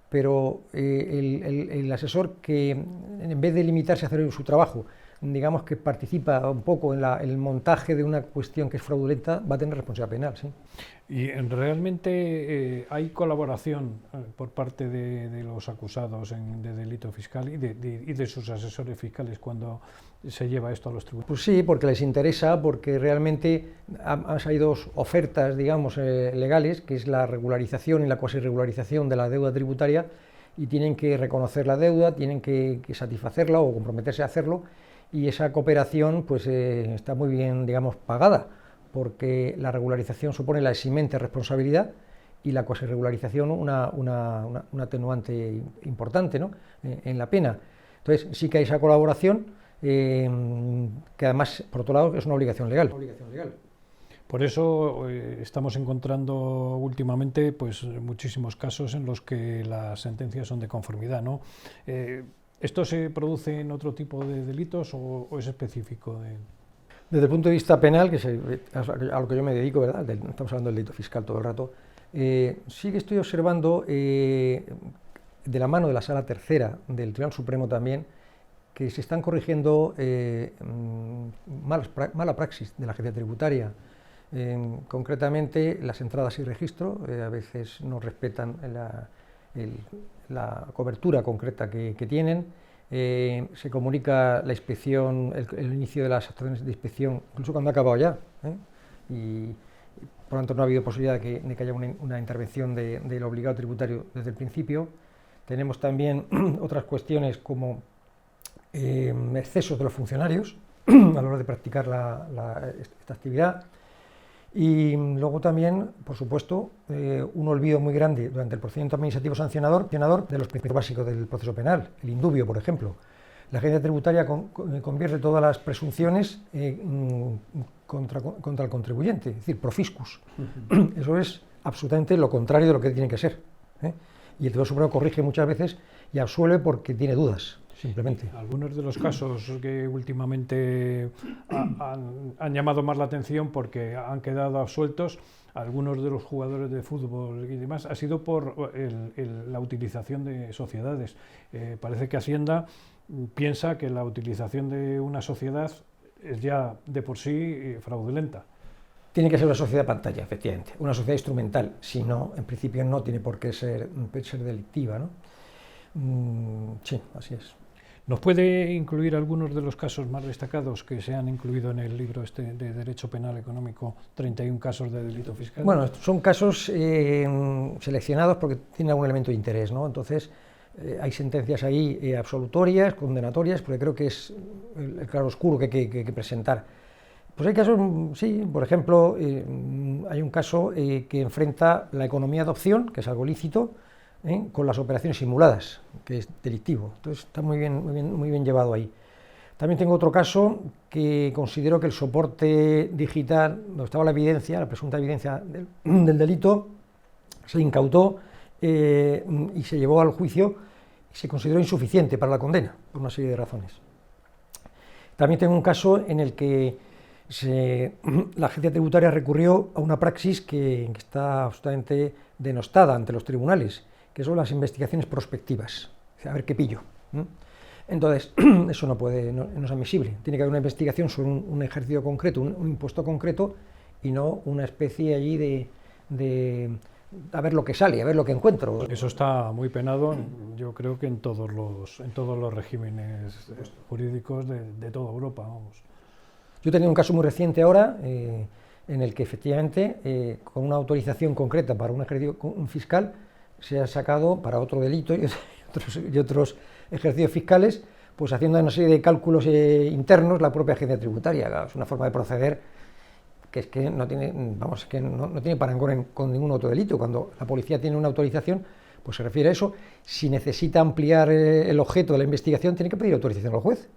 Pero el asesor que, en vez de limitarse a hacer su trabajo, digamos que participa un poco en el montaje de una cuestión que es fraudulenta, va a tener responsabilidad penal, sí. Y realmente hay colaboración por parte de los acusados de delito fiscal y de sus asesores fiscales cuando se lleva esto a los tribunales. Pues sí, porque les interesa, porque realmente han salido ofertas, digamos, legales, que es la regularización y la cuasi-regularización de la deuda tributaria, y tienen que reconocer la deuda, tienen que satisfacerla o comprometerse a hacerlo, y esa cooperación pues está muy bien, digamos, pagada, porque la regularización supone la eximente responsabilidad y la cuasi-regularización una atenuante importante, ¿no?, en la pena. Entonces sí que hay esa colaboración, que además, por otro lado, es una obligación legal. Por eso estamos encontrando últimamente pues, muchísimos casos en los que las sentencias son de conformidad, ¿no? ¿Esto se produce en otro tipo de delitos o es específico de...? Desde el punto de vista penal, que es a lo que yo me dedico, ¿verdad? Estamos hablando del delito fiscal todo el rato, sí que estoy observando, de la mano de la Sala Tercera del Tribunal Supremo también, que se están corrigiendo mala praxis de la agencia tributaria. Concretamente, las entradas y registro a veces no respetan la cobertura concreta que tienen. Se comunica la inspección, el inicio de las acciones de inspección, incluso cuando ha acabado ya, y por lo tanto no ha habido posibilidad de que haya una intervención del obligado tributario desde el principio. Tenemos también otras cuestiones como excesos de los funcionarios a la hora de practicar esta actividad. Y luego también, por supuesto, un olvido muy grande durante el procedimiento administrativo sancionador de los principios básicos del proceso penal, el indubio, por ejemplo. La agencia tributaria convierte todas las presunciones contra el contribuyente, es decir, pro fiscus. Eso es absolutamente lo contrario de lo que tiene que ser, Y el Tribunal Supremo corrige muchas veces y absuelve porque tiene dudas. Simplemente. Algunos de los casos que últimamente han llamado más la atención porque han quedado absueltos, algunos de los jugadores de fútbol y demás, ha sido por la utilización de sociedades. Parece que Hacienda piensa que la utilización de una sociedad es ya de por sí fraudulenta. Tiene que ser una sociedad pantalla, efectivamente, una sociedad instrumental, si no, en principio no tiene por qué ser delictiva, ¿no? Sí, así es. ¿Nos puede incluir algunos de los casos más destacados que se han incluido en el libro de Derecho Penal Económico, 31 casos de delito fiscal? Bueno, son casos seleccionados porque tienen algún elemento de interés, ¿no? Entonces, hay sentencias ahí absolutorias, condenatorias, porque creo que es el claroscuro que hay que presentar. Pues hay casos, sí, por ejemplo, hay un caso que enfrenta la economía de opción, que es algo lícito, con las operaciones simuladas, que es delictivo. Entonces está muy bien llevado ahí. También tengo otro caso que considero que el soporte digital, donde estaba la evidencia, la presunta evidencia del delito, se incautó y se llevó al juicio y se consideró insuficiente para la condena, por una serie de razones. También tengo un caso en el que la agencia tributaria recurrió a una praxis que está absolutamente denostada ante los tribunales, que son las investigaciones prospectivas, o sea, a ver qué pillo. Entonces, eso no es admisible. Tiene que haber una investigación sobre un ejercicio concreto, un impuesto concreto, y no una especie allí de a ver lo que sale, a ver lo que encuentro. Eso está muy penado, yo creo que en todos los regímenes jurídicos de toda Europa, vamos. Yo he tenido un caso muy reciente ahora, en el que efectivamente, con una autorización concreta para un ejercicio fiscal, se ha sacado para otro delito y otros ejercicios fiscales, pues haciendo una serie de cálculos internos la propia agencia tributaria. Claro, es una forma de proceder que es que no tiene, vamos, que no tiene parangón con ningún otro delito. Cuando la policía tiene una autorización, pues se refiere a eso. Si necesita ampliar el objeto de la investigación, tiene que pedir autorización al juez.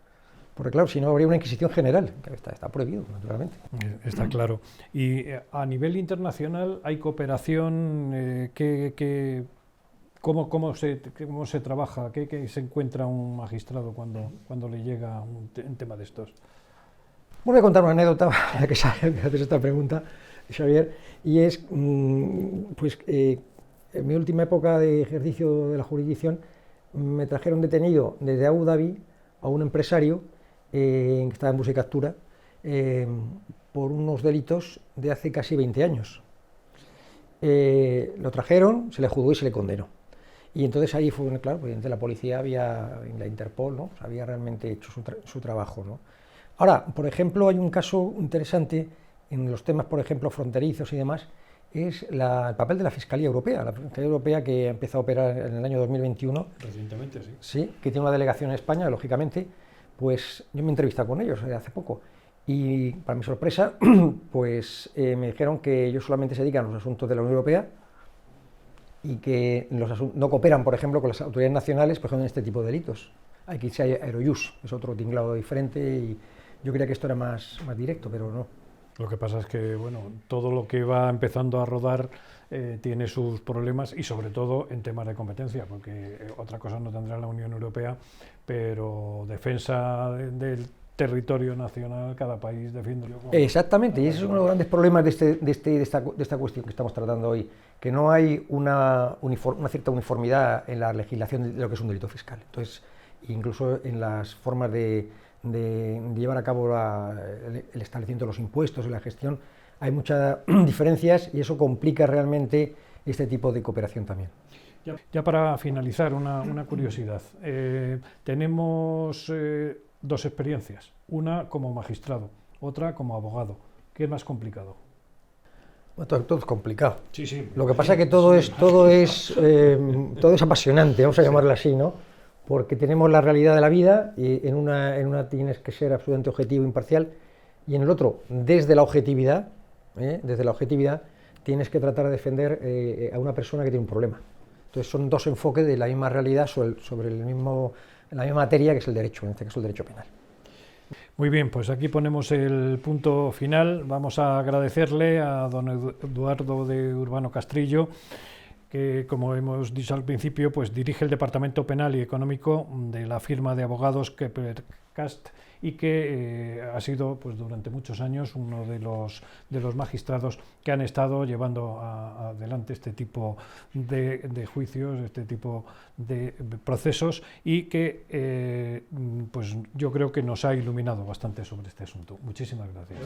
Porque claro, si no habría una inquisición general, que está prohibido, naturalmente. Está claro. Y a nivel internacional hay cooperación, ¿cómo se trabaja? ¿Qué se encuentra un magistrado cuando le llega un tema de estos? Bueno, voy a contar una anécdota, ya que haces esta pregunta, Xavier, y es, pues, en mi última época de ejercicio de la jurisdicción, me trajeron detenido desde Abu Dhabi a un empresario que estaba en busca y captura por unos delitos de hace casi 20 años. Lo trajeron, se le juzgó y se le condenó. Y entonces ahí fue, claro, pues la policía la Interpol, ¿no? Pues había realmente hecho su trabajo, ¿no? Ahora, por ejemplo, hay un caso interesante en los temas, por ejemplo, fronterizos y demás, es el papel de la Fiscalía Europea. La Fiscalía Europea, que ha empezado a operar en el año 2021. Recientemente, sí. Sí, que tiene una delegación en España, lógicamente. Pues yo me he entrevistado con ellos hace poco y, para mi sorpresa, pues me dijeron que ellos solamente se dedican a los asuntos de la Unión Europea y que no cooperan, por ejemplo, con las autoridades nacionales, por ejemplo, en este tipo de delitos. Hay que irse a Eurojust, es otro tinglado diferente, y yo creía que esto era más directo, pero no. Lo que pasa es que, bueno, todo lo que va empezando a rodar tiene sus problemas, y sobre todo en temas de competencia, porque otra cosa no tendrá la Unión Europea, pero defensa del territorio nacional, cada país defiende. Exactamente, y ese es uno de los grandes problemas de esta cuestión que estamos tratando hoy, que no hay una cierta uniformidad en la legislación de lo que es un delito fiscal. Entonces, incluso en las formas de llevar a cabo el establecimiento de los impuestos y la gestión, hay muchas diferencias, y eso complica realmente este tipo de cooperación también. Ya para finalizar, una curiosidad. Tenemos dos experiencias, una como magistrado, otra como abogado. ¿Qué es más complicado? Bueno, todo es complicado. Sí, sí. Lo que pasa es que todo es apasionante, vamos a llamarlo así, ¿no? Porque tenemos la realidad de la vida, y en una tienes que ser absolutamente objetivo e imparcial, y en el otro, desde la objetividad, tienes que tratar de defender a una persona que tiene un problema. Entonces son dos enfoques de la misma realidad sobre la misma materia, que es el derecho, en este caso el derecho penal. Muy bien, pues aquí ponemos el punto final. Vamos a agradecerle a don Eduardo de Urbano Castrillo, que, como hemos dicho al principio, pues dirige el Departamento Penal y Económico de la firma de abogados Kepler Cast, y que ha sido, pues, durante muchos años uno de los magistrados que han estado llevando adelante este tipo de juicios, este tipo de procesos, y que pues yo creo que nos ha iluminado bastante sobre este asunto. Muchísimas gracias.